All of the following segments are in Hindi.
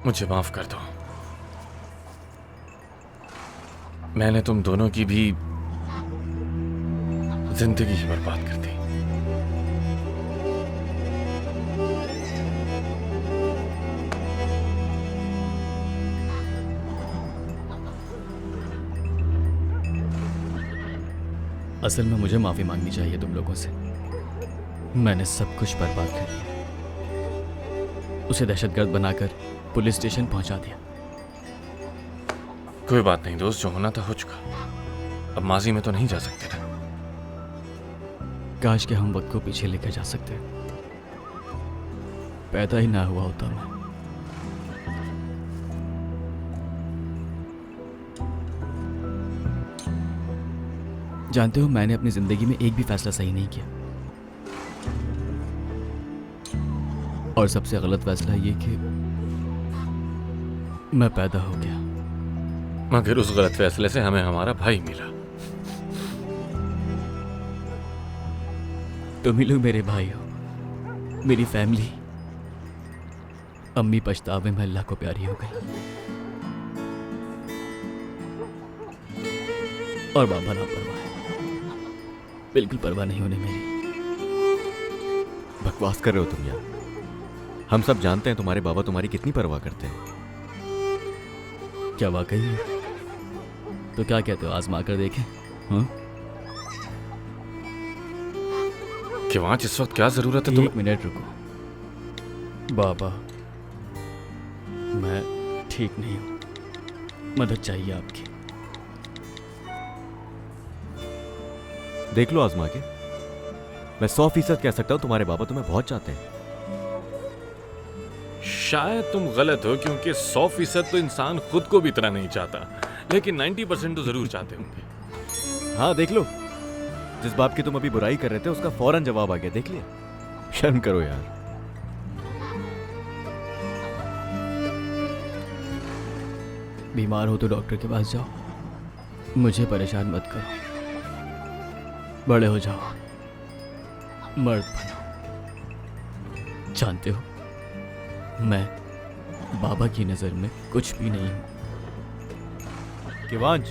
मुझे माफ कर दो। मैंने तुम दोनों की भी जिंदगी ही बर्बाद कर दी। असल में मुझे माफी मांगनी चाहिए तुम लोगों से। मैंने सब कुछ बर्बाद कर दिया, उसे दहशतगर्द बनाकर पुलिस स्टेशन पहुंचा दिया। कोई बात नहीं दोस्त, जो होना था हो चुका। अब माजी में तो नहीं जा सकते ना। काश के हम वक्त को पीछे लेकर जा सकते। पैदा ही ना हुआ होता मैं। जानते हो, मैंने अपनी जिंदगी में एक भी फैसला सही नहीं किया, और सबसे गलत फैसला ये कि मैं पैदा हो गया। मगर उस गलत फैसले से हमें हमारा भाई मिला। तुम ही लोग मेरे भाई हो, मेरी फैमिली। अम्मी पछतावे में अल्लाह को प्यारी हो गई, और बाबा लापरवाह है, बिल्कुल परवाह नहीं होने मेरी। बकवास कर रहे हो तुम यार। हम सब जानते हैं तुम्हारे बाबा तुम्हारी कितनी परवाह करते हैं। क्या वाकई है? तो क्या कहते हो, आजमा कर देखें? हाँ, किवांच इस वक्त क्या जरूरत है? तुम एक मिनट रुको। बाबा, मैं ठीक नहीं हूं, मदद चाहिए आपकी। देख लो आजमा के, मैं 100% कह सकता हूं तुम्हारे बाबा तुम्हें बहुत चाहते हैं। शायद तुम गलत हो, क्योंकि 100% तो इंसान खुद को भी इतना नहीं चाहता, लेकिन 90% तो जरूर चाहते होंगे। हाँ देख लो, जिस बाप की तुम अभी बुराई कर रहे थे उसका फौरन जवाब आ गया, देख लिया। शर्म करो यार। बीमार हो तो डॉक्टर के पास जाओ, मुझे परेशान मत करो। बड़े हो जाओ, मर्द बनो। जानते हो, मैं बाबा की नजर में कुछ भी नहीं हूं। किवांच,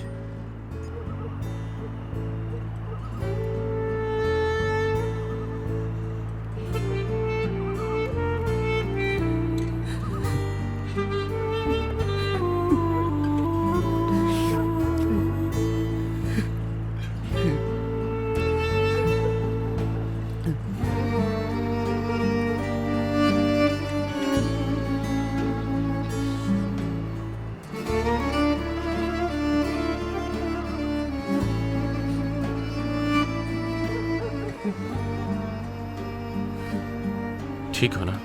ठीक हो ना?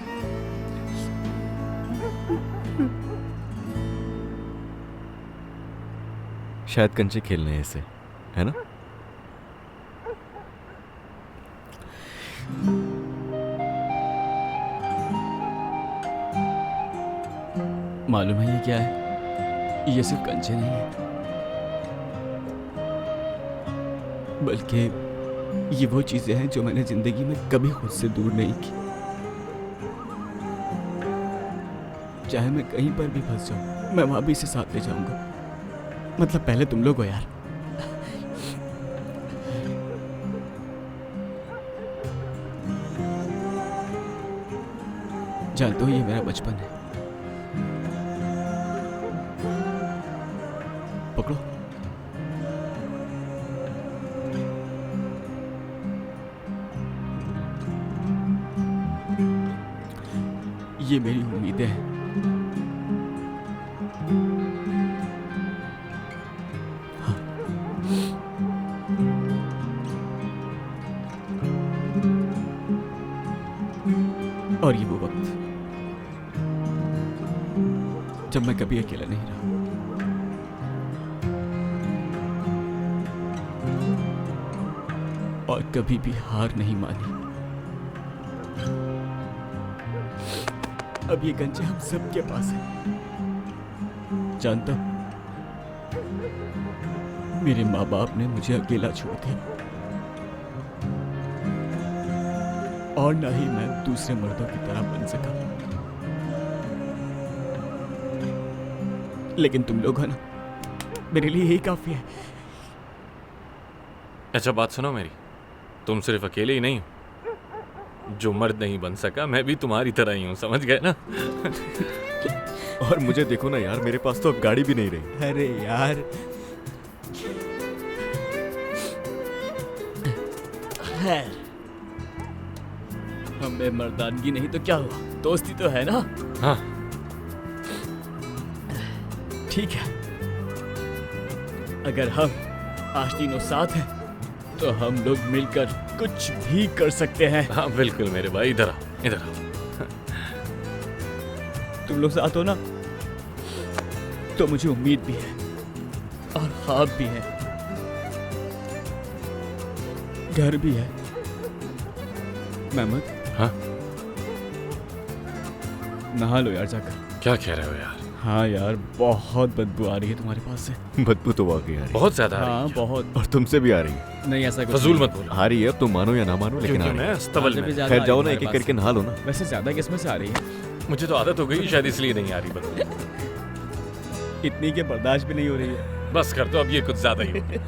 शायद कंचे खेलने हैं इसे, है ना? मालूम है ये क्या है? ये सिर्फ कंचे नहीं है, बल्कि ये वो चीजें हैं जो मैंने जिंदगी में कभी खुद से दूर नहीं की। चाहे मैं कहीं पर भी फंस जाऊं, मैं वहां भी इसे साथ ले जाऊंगा। मतलब पहले तुम लोग हो यार। जानते हो, ये मेरा बचपन है। पकड़ो। ये मेरी उम्मीदें हैं। हाँ। और ये वो वक्त जब मैं कभी अकेला नहीं रहा। और कभी भी हार नहीं मानी। अब ये गंजे हम सबके पास है। जानता हूं, मेरे माँ बाप ने मुझे अकेला छोड़ दिया, और ना ही मैं दूसरे मर्दों की तरह बन सका। लेकिन तुम लोग हो ना, मेरे लिए यही काफी है। अच्छा बात सुनो मेरी, तुम सिर्फ अकेले ही नहीं हो। जो मर्द नहीं बन सका मैं भी तुम्हारी तरह ही हूँ, समझ गए ना? और मुझे देखो ना यार, मेरे पास तो अब गाड़ी भी नहीं रही। अरे यार, खैर, हमें मर्दानगी नहीं तो क्या हुआ, दोस्ती तो है ना। हाँ ठीक है, अगर हम आज तीनों साथ हैं तो हम लोग मिलकर कुछ भी कर सकते हैं। हाँ बिल्कुल मेरे भाई, इधर आओ इधर आओ। तुम लोग साथ हो ना, तो मुझे उम्मीद भी है और ख्वाब भी है, घर भी है। महमूद, हाँ नहा लो यार जाकर। क्या कह रहे हो यार? हाँ यार, बहुत बदबू आ रही है तुम्हारे पास से। बदबू तो वाकई आ रही है। बहुत ज्यादा आ रही हाँ है। बहुत। और तुमसे भी आ रही है। नहीं ऐसा कुछ फजूल नहीं। मत बोलो, आ रही है, अब तुम मानो या ना मानो, लेकिन आ क्योंकि रही मैं है। अस्तबल मुझे भी में। ज्यादा खैर आ जाओ रही ना, है एक एक तुम्हारे करके पास नहा लो ना। से। वैसे ज्यादा किस्में से आ रही है, मुझे तो आदत हो गई, शायद इसलिए नहीं आ रही बदबू। इतनी के बर्दाश्त भी नहीं हो रही है। बस कर दो, अब ये कुछ ज्यादा ही हो गया।